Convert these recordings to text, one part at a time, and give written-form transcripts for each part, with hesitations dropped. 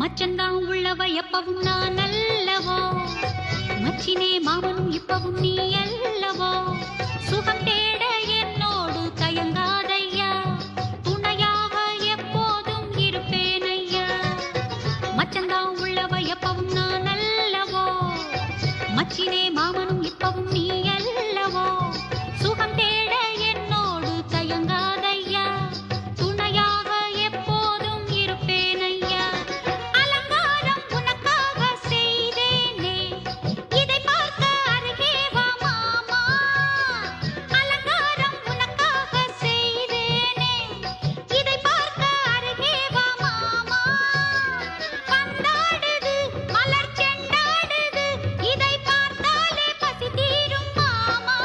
மச்சந்தான் உள்ளவ எப்பவும் நான் அல்லவோ, மச்சினே மாமனும் இப்பவும் நீ அல்லவோ, சுகம் தேட என்னோடு தயங்காதையா, துணையாக எப்போதும் இருப்பேனையா. மச்சந்தான் உள்ளவ எப்பவும் நான் அல்லவோ, மச்சினே மாமனும் இப்பவும் நீ அல்லவோ, சுகம் தேட என்னோடு தயங்காதையா, துணையாக எப்போதும் இருப்பேனையா. அலங்காரம் உனக்காக செய்தேனே, இதை பார்க்க அருகே வா மாமா. அலங்காரம் உனக்காக செய்தேனே, இதை பார்க்க அருகே வா மாமா. பந்தாடுது மலர் செண்டாடுது, இதை பார்த்தாலே பசி தீரும் மாமா.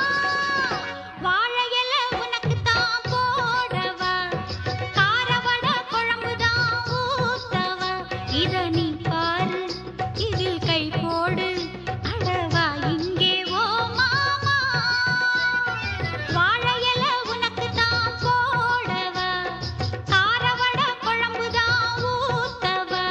வாழையில உனக்குத்தான் போடவா, காரவட குழம்புதான் ஊத்தவா, இத நீ பாரு இதில் கை போடு, அடவா இங்கே ஓ மாமா. வாழையில உனக்குத்தான் போடவா, காரவட குழம்புதான் ஊத்தவா.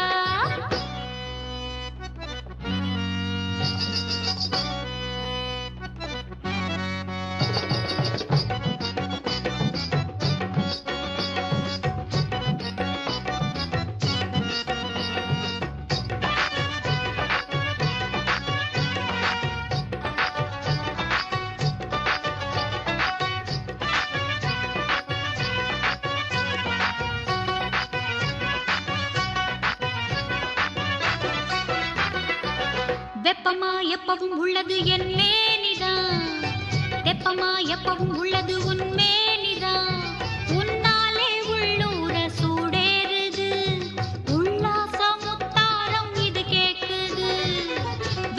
வெப்பமா எப்பவும் உள்ளது என் மேனிதான், தெப்பமா எப்பவும் உள்ளது உன் மேனிதான். உன்னாலே உள்ளூர சூடேறுது, உல்லாச முத்தாரம் இது கேக்குது.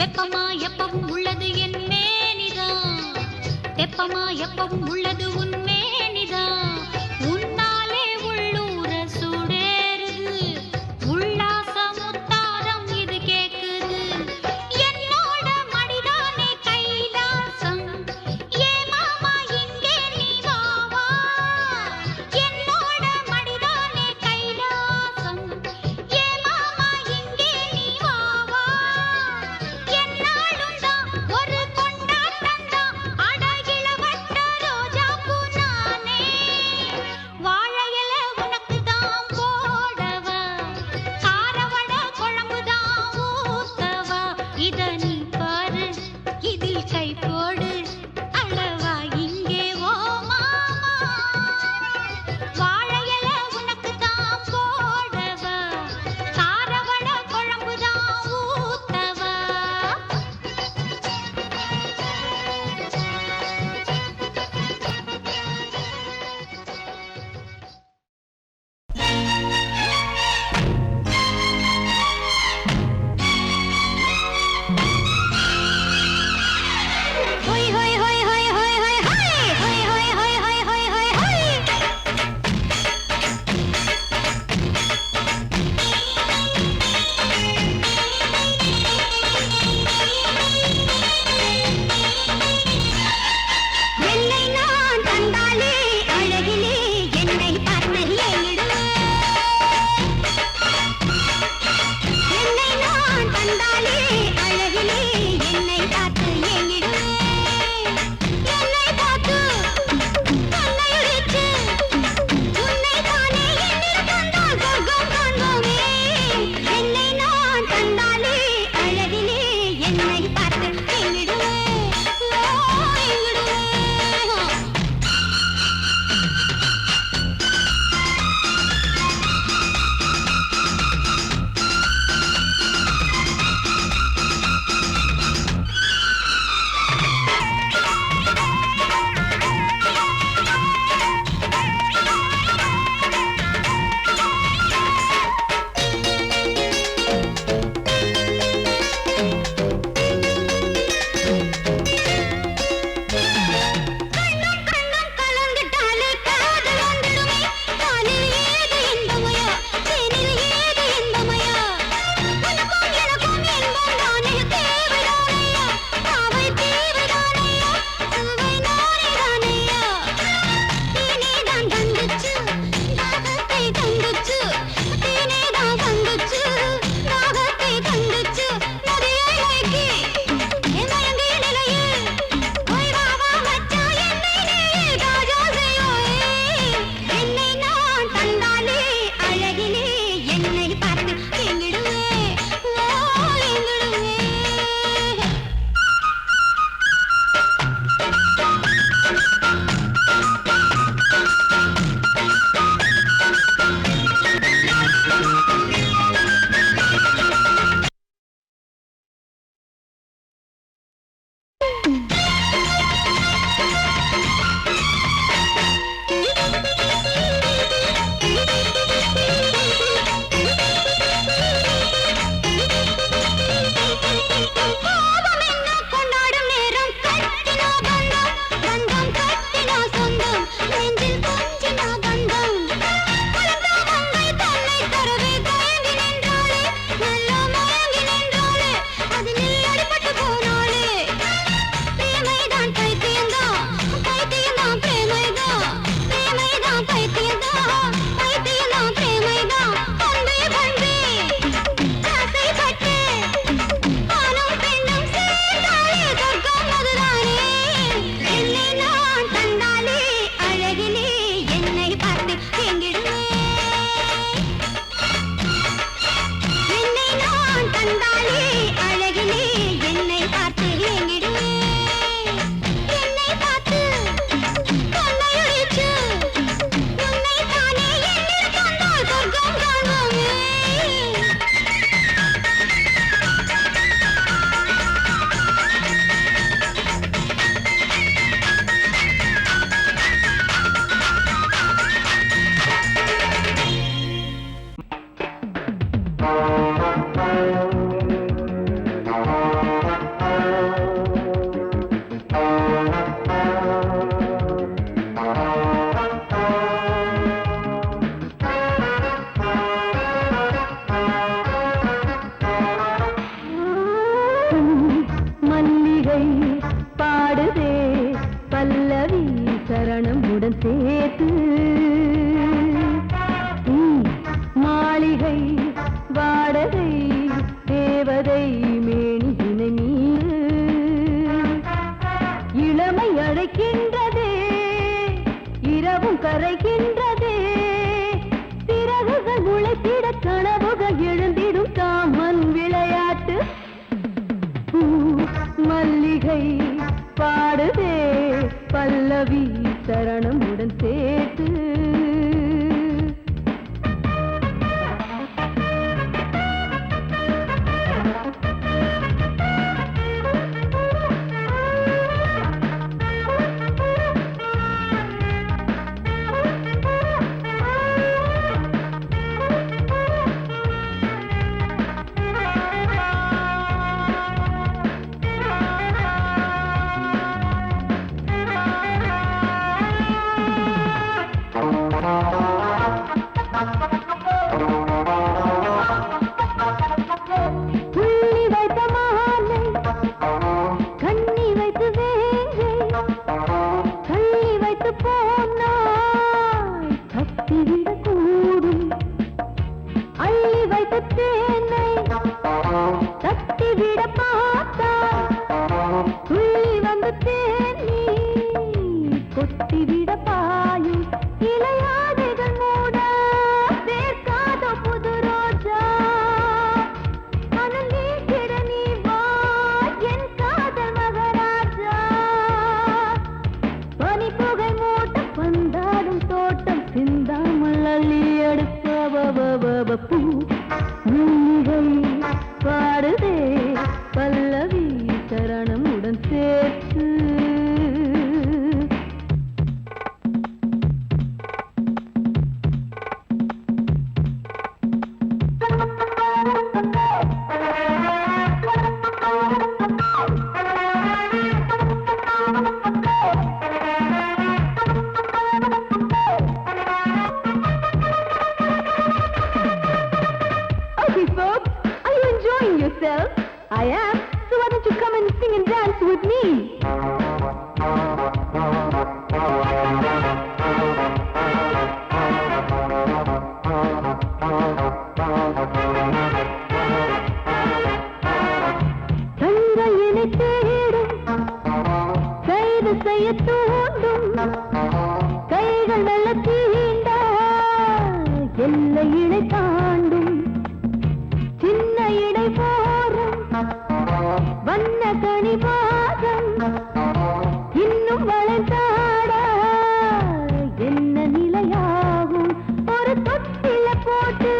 வெப்பமா எப்பவும் உள்ளது என் மேனிதான், தெப்பமா எப்பவும் உள்ளது உன் மேனிதான். உன்னாலே உள்ளூர சூடேறுது, உல்லாச முத்தாரம் இது கேக்குது. என்னோட மடிதானே கைலாசம், ஏ மாமா இங்கே நீ வா வா. என்னோட மடிதானே கைலாசம், ஏ மாமா இங்கே நீ வா வா. என்னாலும் தான் ஒரு கொண்டாட்டம் தான், அட இளவட்ட ரோஜா மல்லிகை பாடுதே பல்லவி சரணமுடன் சேர்த்து மாளிகை வாடகை தேவதை மேனியினை மீது இளமை அழைக்கின்றதே இரவும் கரைகின்றதே சிறகுகள் முளைத்திட கனவுகள் எழுந்திடும் காமன் விளையாட்டு மல்லிகை பாடுதே பல்லவி சரணமுடன் சேர்த்து பாடுதே பல்லவி சரணமுடன் சேர்த்து I am, so why don't you come and sing and dance with me? தங்கையினை தேடும் கைது செய்ய தூண்டும் கைகள் நல்ல தீண்டா எல்லை இணை தாண்டும் சின்ன இடை போரும் வண்ண கணிவாதம் இன்னும் வளைந்தாட என்ன நிலையாகும் ஒரு தொட்டில போட்டு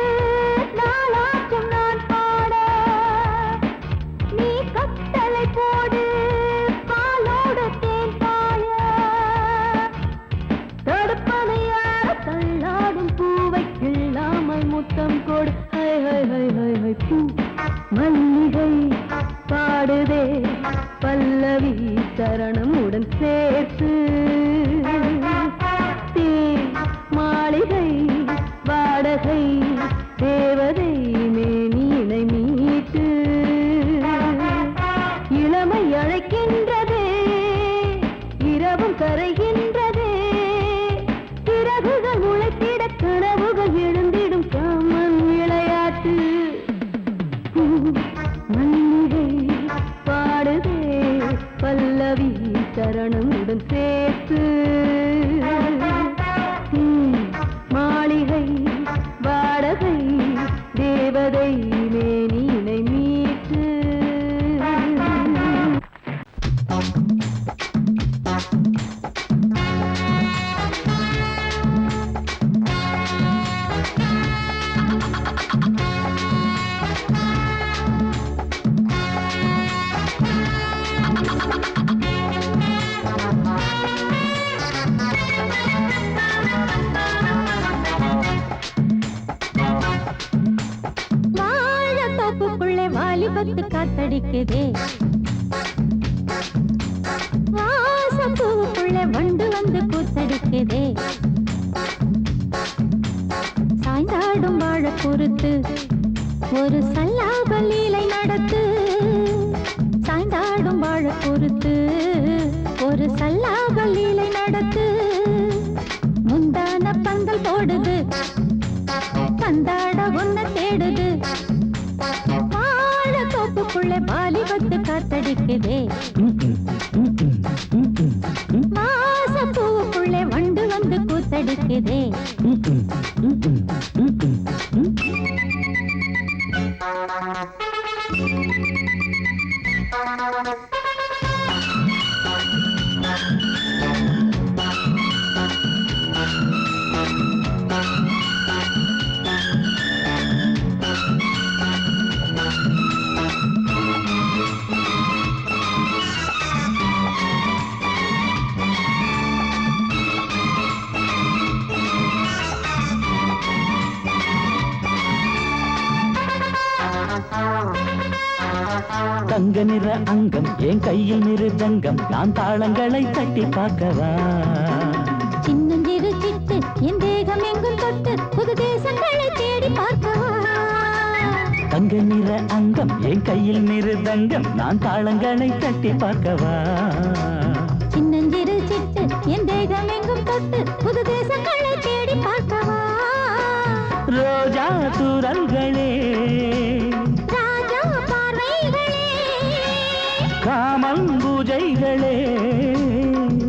நாளாச்சும் நான் பாட நீ கட்டளை போடு பாலோடு தேன் பாய தடுப்பனையார தள்ளாடும் பூவை கிள்ளாமல் முத்தம் கொடு high high high high high பூ மல்லிகை பாடுதே பல்லவி சரணமுடன் சேர்த்து மாளிகை வாடகை தேவதை மேனியினை மீட்டு இளமை அழைக்கின்றதே இரவும் கரைகின்றதே சிறகுகள் முளைத்திட கனவுகள் எழுந்திடும் காமன் விளையாட்டு மல்லிகை பாடுதே பல்லவி சரணமுடன் சேர்த்து மாளிகை வாடகை தேவதை மேனியினை மீட்டு வாலிபத்து காத்தடிக்குதே வாசப்பூவுக்குள்ள வண்டு வந்து கூத்தடிக்குதே சாய்ந்தாடும் வாழ பொறுத்து ஒரு சல்லாப லீலை நடத்து சாய்ந்தாடும் வாழ பொறுத்து ஒரு சல்லாப லீலை நடத்து முந்தான பந்தல் போடுது பந்தாட உன்ன தேடுது வாழ தோப்புக்குள்ள வாலிபத்து காத்தடிக்குதே வாசப்பூவுக்குள்ள வண்டு வந்து கூத்தடிக்குதே தங்க நிற அங்கம் என் கையில் மிருதங்கம் நான் தாளங்களை தட்டி பார்க்கவா சின்னஞ்சிறு சிட்டு என் தேகம் எங்கும் தொட்டு புது தேசங்களை தேடி பார்க்கவா தங்க நிற அங்கம் என் கையில் மிருதங்கம் நான் தாளங்களை தட்டி பார்க்கவா சின்னஞ்சிறு சிட்டு என் தேகம் எங்கும் தொட்டு புது தேசங்களை தேடி பார்க்கவா ரோஜா தூரல்களே காமம் பூஜைகளே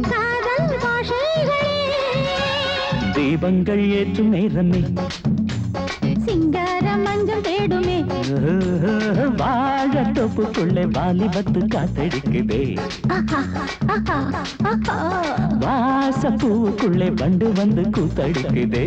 காதல் பாஷைகளே தீபங்கள் ஏற்றும் நேரமே சிங்கார மஞ்சள் தேடுமே வாழ தொப்புக்குள்ளே வாலிபத்து காத்தடிக்குதே வாசப்பூவுக்குள்ளே வண்டு வந்து கூத்தடிக்குதே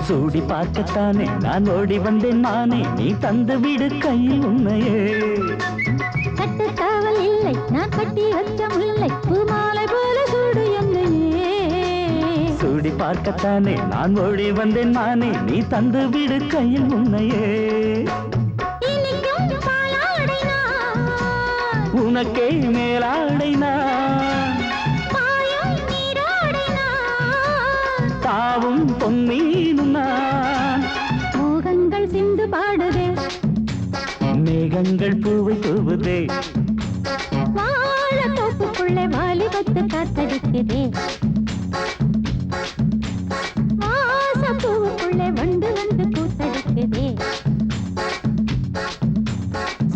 சூடி பார்க்கத்தானே நான் ஓடி வந்தேன் மானே நீ தந்து விடு கையில் உன்னையே கட்டுக்காவல் இல்லை நான் கட்டி வச்ச முல்லை பூமாலை போல சூடு என்னையே சூடி பார்க்கத்தானே நான் ஓடி வந்தேன் மானே நீ தந்து விடு கையில் உன்னையே உனக்கே மேலாடைனா தாவும் பொன்னீனும் நான் மோகங்கள் சிந்து பாடுதே மேகங்கள் பூவை தூவுதே வாழ தோப்புக்குள்ளே வாலிபத்து காத்தடிக்குதே வாசப்பூவுக்குள்ளே வண்டு வந்து கூத்தடிக்குதே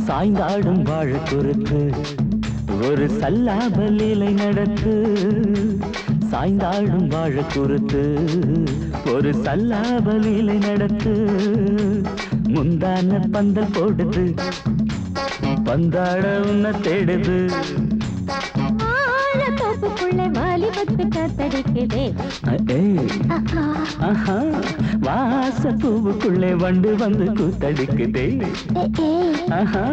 சாய்ந்தாடும் வாழ குறுக்கு ஒரு சல்லாப லீலை நடத்து சாய்ந்தாடும் வாழ குறுத்து ஒரு சல்லாப லீலை நடத்து முந்தான பந்தல் போடுது பந்தாட உன்ன தேடுது வாழ தோப்புக்குள்ளே வாலிபத்து காத்தடிக்குதே வாசப்பூவுக்குள்ளே வண்டு வந்து கூத்தடிக்குதே ஆஹா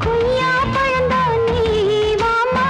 கொய்யா பழந்தா நீ வாமா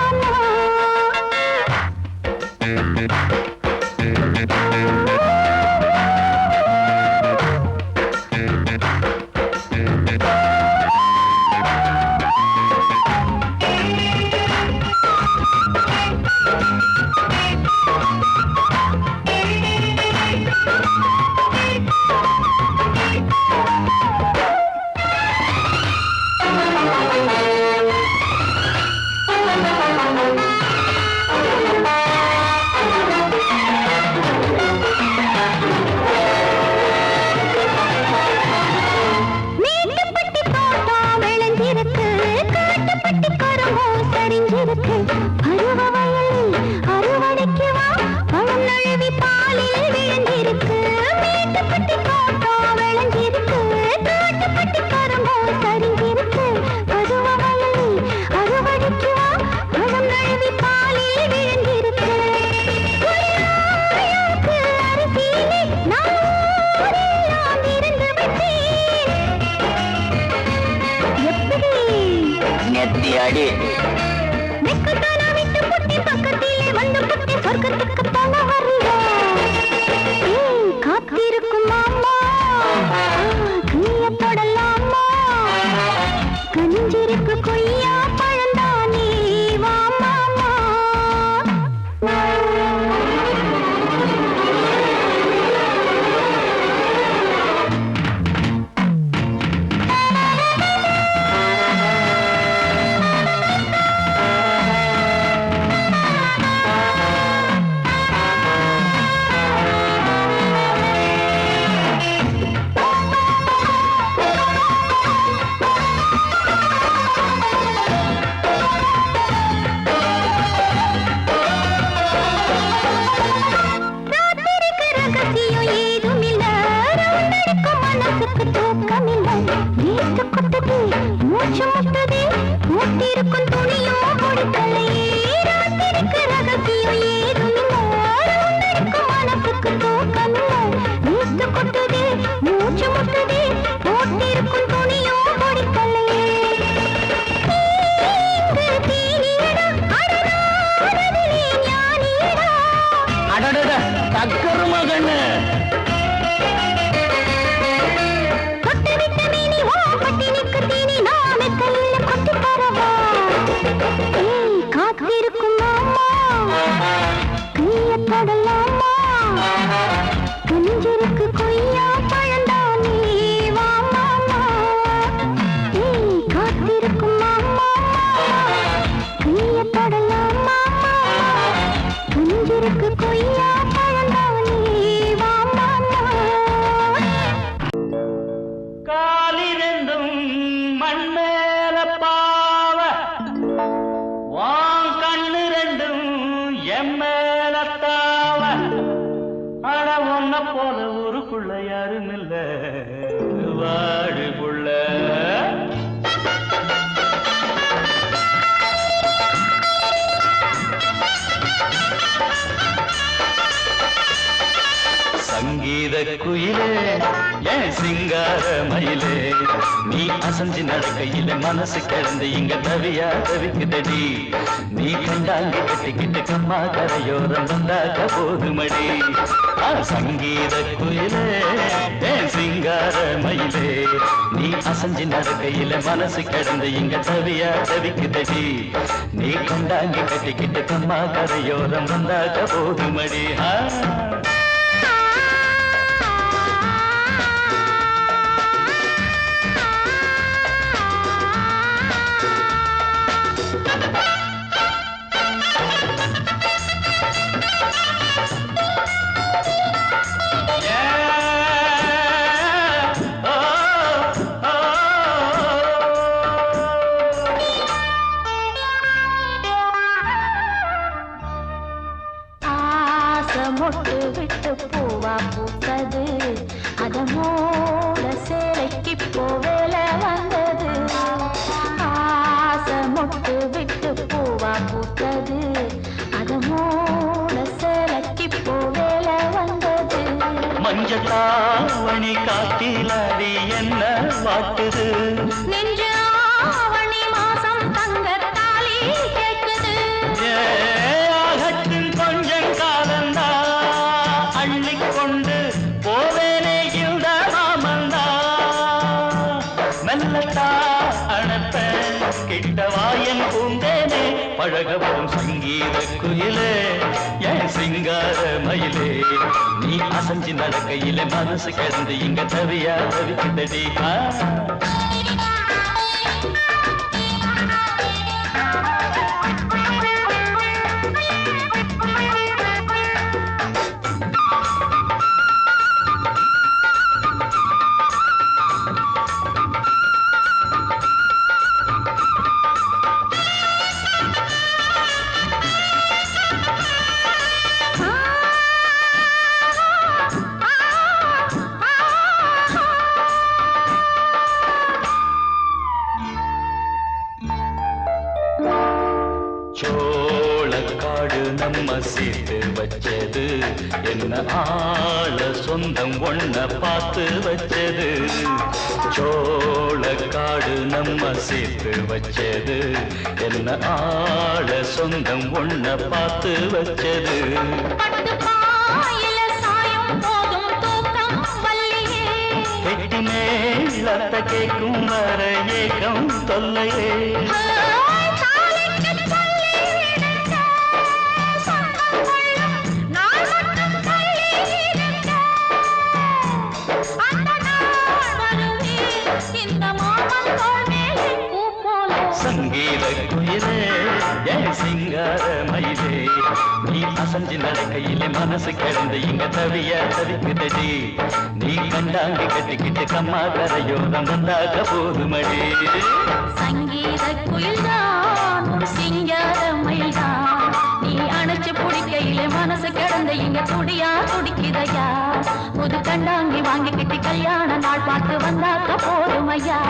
சரிஞ்சிருக்கு பருவ வயலில் அறுவடைக்கு வா பழம் நழுவி பாலில் விழுந்திருக்கு மேட்டுப்பட்டி தோட்டம் விளைஞ்சிருக்கு காட்டுப்பட்டி கரும்போ சரிஞ்சிருக்கு பருவ வயலில் அறுவடைக்கு வா பழம் நழுவி பாலில் விழுந்திருக்கு அரிசியிலே நான் ஊரெல்லாம் இருந்து விட்டேன் எப்படி நெத்தியாடி நெக்கத்தானா விட்டு புட்டி பக்கத்திலே வந்து புட்டி சொர்க்கத்துக்கு போல வரியா காத்திருக்கும் மாமா கைய தொடலாமா கஞ்சிருக்கு கொய்யா பழந்தானே வா மாமா மூச்சு முட்டதே மூட்டிருக்கும் துணியோ கொடுக்கலையே ராத்திரிக்கு ரகசியம் ஏதுமில்ல மனசுக்கு தூக்கமில்ல நீத்து கொட்டுதே மூச்சு முட்டதே மூட்டிருக்கும் துணியோ கொடுக்கலையே அடடட தக்கரு மகன்னு காத்திருக்கும் மாமா கைய தொடலாமா கஞ்சிருக்கு கொய்யா பழந்தானே வா மாமா காத்திருக்கும் மாமா கைய தொடலாமா கஞ்சிருக்கு கொய்யா பழந்தானே வா மாமா காலிரெண்டும் மண்மேல பாவ வான் கண்ணு ரெண்டும் எம்மேல தாவ அட ஒன்ன போல ஊருக்குள்ள யாரும் இல்ல வாடுக்குள்ள சங்கீத குயிலே ஏன் சிங்கார மயிலே நீ அசஞ்சு நடக்கையில மனசு கிடந்து இங்க தவியா தவிக்குதடி நீ கண்டாங்கி கட்டிக்கிட்டு கம்மா கரையோரம் வந்தாக்க போதுமடி சங்கீத குயிலே ஏன் சிங்கார மயிலே நீ அசஞ்சு நடக்கையில மனசு கிடந்து இங்க தவியா தவிக்குதடி நீ கண்டாங்கி கட்டிக்கிட்டு கம்மா கரையோரம் வந்தாக்க போதுமடி மொட்டு விட்டு பூவா பூத்தது அத மூட சேலைக்கு போவேல வந்தது ஆசை மொட்டு விட்டு பூவா பூத்தது அத மூட சேலைக்கு போவேல வந்தது மஞ்சத்தாவணி காட்டிலாடி என்ன வாட்டுது நெஞ்சு ஆவணி மாசம் தங்க தாலி கேட்குது கொஞ்சம் காலந்தா அள்ளிக்கொண்டு போவேனே இந்த மாமந்தா மெல்லத்தா அணப்ப கிட்டவாயன் பூந்தேனே பழகவும் சங்கீத குயிலே ஏன் சிங்கார மயிலே நீ அசஞ்சு நடக்கையில மனசு கிடந்து இங்க தவியா தவிக்குதடி சோளக்காடு நம்ம சேர்த்து வச்சது என்ன ஆள சொந்தம் ஒண்ண பார்த்து வச்சது சோளக்காடு நம்ம சேர்த்து வச்சது என்ன ஆள சொந்தம் ஒண்ண பார்த்து வச்சது கெட்டி மேலத்த கேட்கும் வர ஏகம் தொல்லையே சங்கீத குயிலே என் சிங்கார மயிலே நீ அசஞ்சு நடக்கையிலே மனசு கிடந்து இங்க தவிய தவிக்குதடி நீ கண்டாங்கி கட்டிக்கிட்டு கம்மா கரையோரம் வந்தாக போதுமடி சங்கீத குயில்தான் சிங்கார மயில்தான் நீ அணைச்சு பிடிக்கையிலே மனசு கிடந்து இங்க துடியா துடிக்குதையா புது கண்டாங்கி வாங்கிக்கிட்டு கல்யாண நாள் பார்த்து வந்தாக்க போதுமையா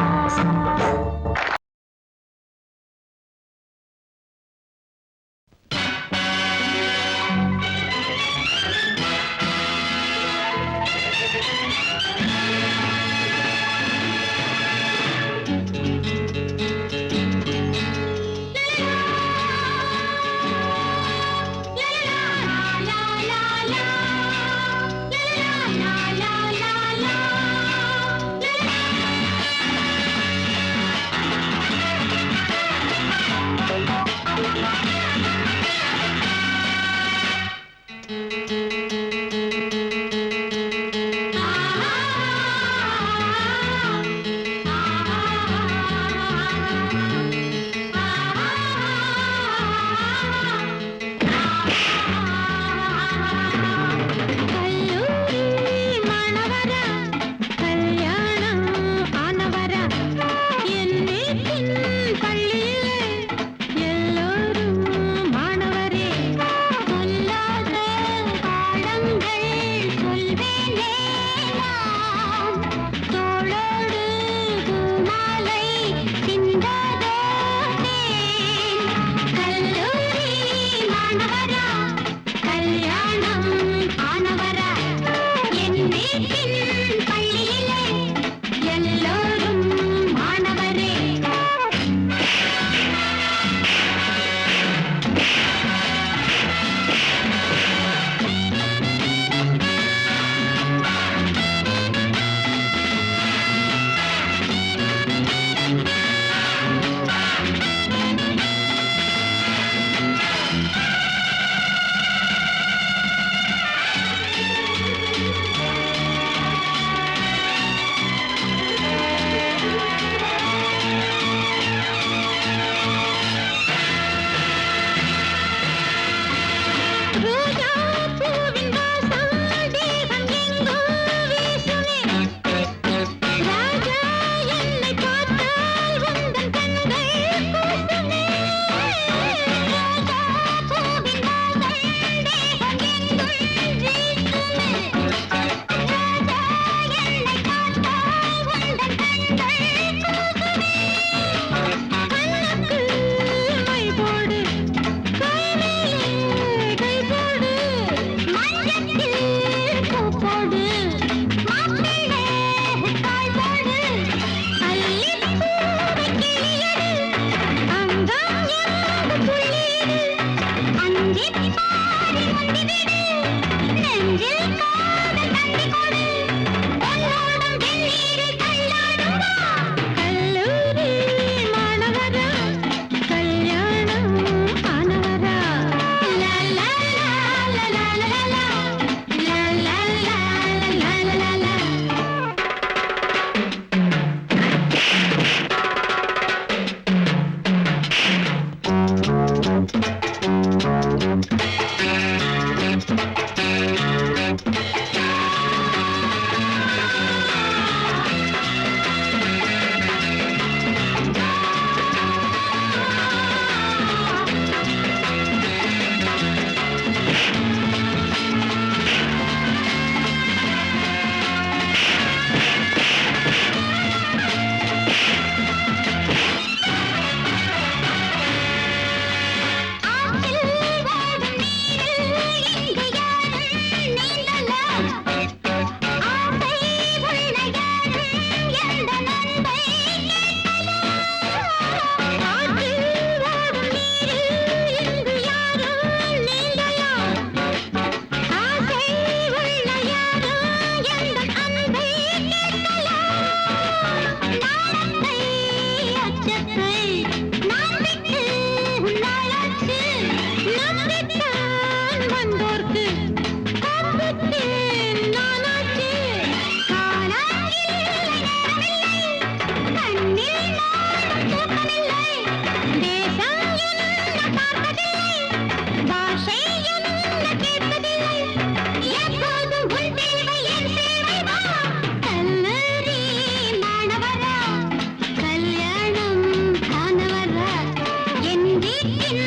வீட்டின்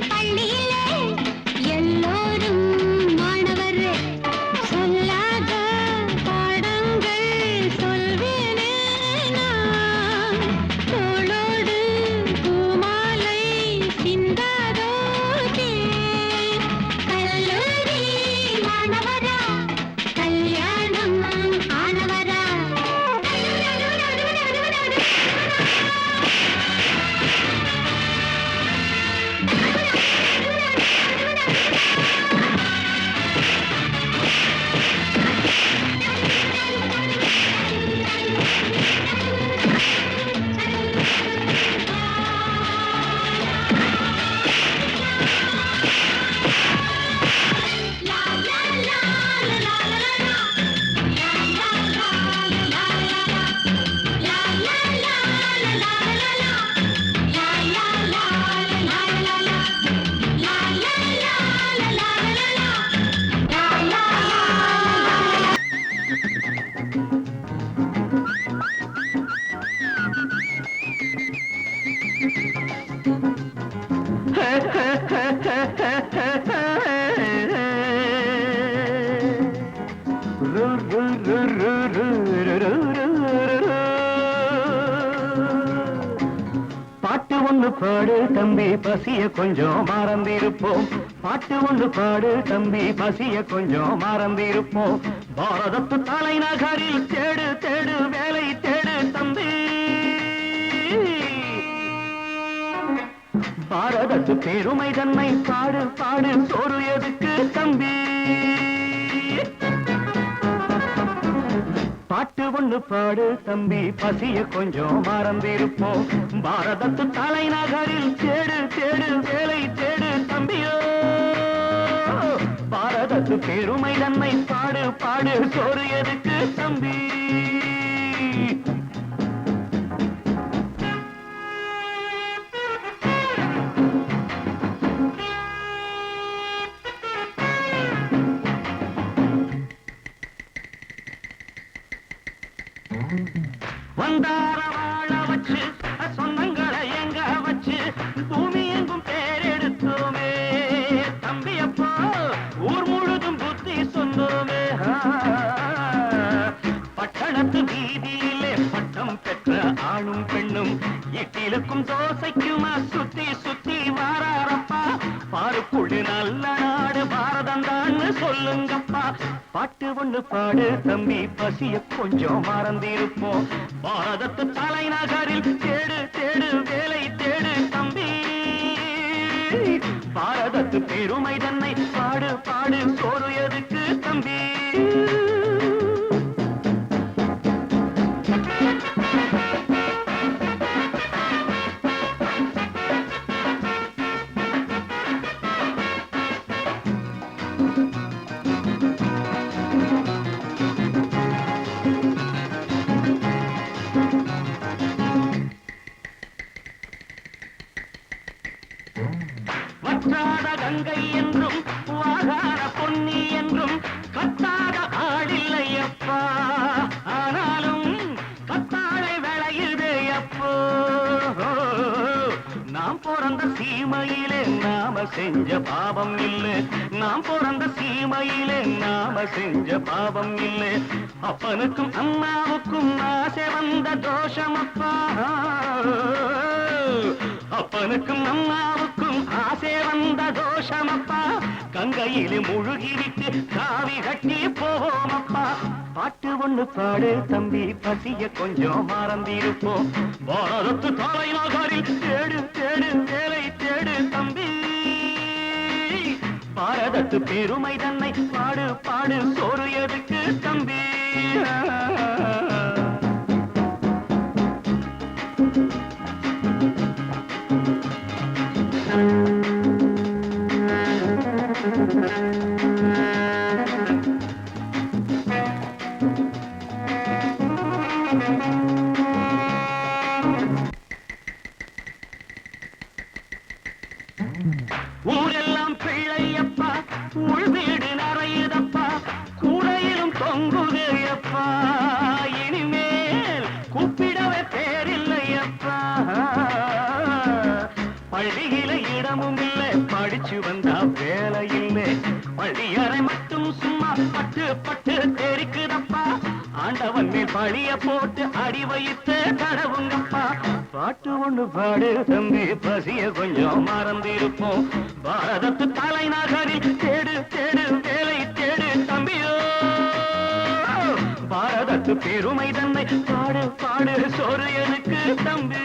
பள்ளியிலே எல்லோரும் மாணவர் சொல்லாத பாடங்கள் சொல்வேனே நான் தோளோடு பூமாலை சிந்தாதோ தேன் கல்லூரி மாணவரா கல்யாணம் ஆனவரா பாட்டு ஒண்ணு பாடு தம்பி பசிய கொஞ்சம் மறந்திருப்போம் பாட்டு ஒண்ணு பாடு தம்பி பசிய கொஞ்சம் மறந்திருப்போம் பாரதத்து தலைநகரில் தேடு தேடு வேலை தேடு தம்பி பாரதத்து பெருமை தன்னை பாடு பாடு சோறு எதுக்கு தம்பி பாட்டு ஒண்ணு பாடு தம்பி பசிய கொஞ்சம் மறந்திருப்போம் பாரதத்து தலைநகரில் தேடு தேடு வேலை தேடு தம்பியோ பாரதத்து பெருமை தன்னை பாடு பாடு சோறு எதுக்கு தம்பி வந்தார வாழ வச்சு சொந்தங்களை எங்க வச்சு பூமி எங்கும் பேரெடுத்தோமே தம்பியப்போ ஊர் முழுதும் புத்தி சொன்னோமே பட்டணத்து வீதியிலே பட்டம் பெற்ற ஆணும் பெண்ணும் இட்டிலுக்கும் தோசைக்குமா சுத்தி சுத்தி வாராரப்பா பாருக்குழு நல்ல நாடு பாரதம் தான் சொல்லுங்கப்பா பாட்டு ஒண்ணு பாடு தம்பி பசிய கொஞ்சம் மறந்திருப்போம் பாரதத்து தலைநகரில் தேடு தேடு வேலை தேடு தம்பி பாரதத்து பெருமை தன்னை பாடு பாடு சோறு எதுக்கு தம்பி வற்றாத கங்கை என்றும் வாகாத பொன்னி என்றும் கத்தாத ஆடில்லையப்பா ஆனாலும் கத்தாழை விளையுதே அப்போ நாம் பிறந்த சீமையிலே நாம செஞ்ச பாவம் இல்லை நாம் பிறந்த சீமையிலே நாம செஞ்ச பாவம் இல்லை அப்பனுக்கும் அம்மாவுக்கும் ஆசை வந்த தோஷமப்பா அப்பனுக்கும் அம்மாவுக்கும் ஆசை வந்த தோஷமப்பா கங்கையிலே முழுகிவிட்டு காவி கட்டி போவோமப்பா பாட்டு ஒண்ணு பாடு தம்பி பசிய கொஞ்சம் மறந்திருப்போம் பாரதத்து தலைநகரில் தேடு தேடு வேலை தேடு தம்பி பாரதத்து பெருமை தன்னை பாடு பாடு சோறு எதுக்கு தம்பி ஊரெல்லாம் பிள்ளையப்பா உள் வீடு நிறையுதப்பா கூரையிலும் தொங்குதையப்பா இனிமேல் கூப்பிடவே பேரில்லையப்பா பள்ளியில இடமும் இல்லை, படிச்சு வந்தா வேலை இல்லை. பள்ளியறை மட்டும் சும்மா பட்டு பட்டு தெரிக்குதப்பா. ஆண்டவன் மேல் பழிய போட்டு அடி வைத்து தடவுங்கப்பா. பாட்டு ஒண்ணு பாடு தம்பி, பசிய கொஞ்சம் மறந்திருப்போம். பாரதத்து தலைநகரில் தேடு தேடு வேலை தேடு தம்பியோ. பாரதத்து பெருமை தன்னை பாடு பாடு சோறு எனக்கு தம்பி.